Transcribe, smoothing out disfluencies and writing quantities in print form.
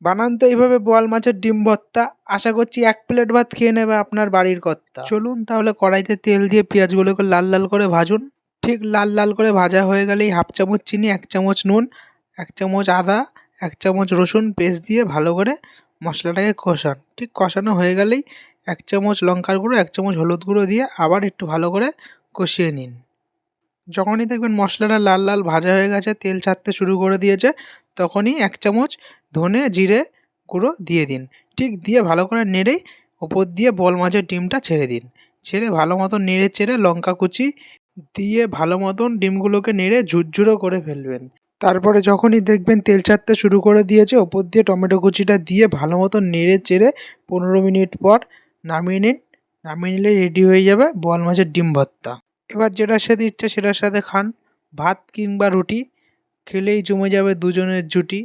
বানান তো এইভাবে বোয়াল মাছের ডিম ভর্তা। আশা করছি 1 প্লেট ভাত খেয়ে নেবে আপনার বাড়ির কর্তা। চলুন তাহলে কড়াইতে তেল দিয়ে পেঁয়াজগুলোকে লাল লাল করে ভাজুন। ঠিক লাল লাল করে ভাজা হয়ে গেলেই 1/2 চামচ চিনি, 1 চামচ নুন, 1 চামচ আদা, 1 চামচ রসুন পেস্ট দিয়ে ভালো করে মশলাটাকে কষান। ঠিক কষানো হয়ে গেলেই 1 চামচ লঙ্কার গুঁড়ো, 1 চামচ হলুদ গুঁড়ো দিয়ে আবার একটু ভালো করে কষিয়ে নিন। যখনই দেখবেন মশলাটা লাল লাল ভাজা হয়ে গেছে, তেল ছাড়তে শুরু করে দিয়েছে, তখনই 1 চামচ ধনে জিরে গুঁড়ো দিয়ে দিন। ঠিক দিয়ে ভালো করে নেড়ে ওপর দিয়ে বোয়াল মাছের ডিমটা ছেড়ে দিন। ছেড়ে ভালো মতো নেড়ে চেড়ে লঙ্কা কুচি দিয়ে ভালো মতন ডিমগুলোকে নেড়ে ঝুরঝুরো করে ফেলবেন। তারপরে যখনই দেখবেন তেল ছাড়তে শুরু করে দিয়েছে, ওপর দিয়ে টমেটো কুচিটা দিয়ে ভালো মতো নেড়ে চেড়ে 15 মিনিট পর নামিয়ে নিন। নামিয়ে নিলে রেডি হয়ে যাবে বোয়াল মাছের ডিম ভর্তা। এবার যেটার সাথে ইচ্ছে সেটার সাথে খান, ভাত কিংবা রুটি, খেলেই জমে যাবে দুজনের জুটি।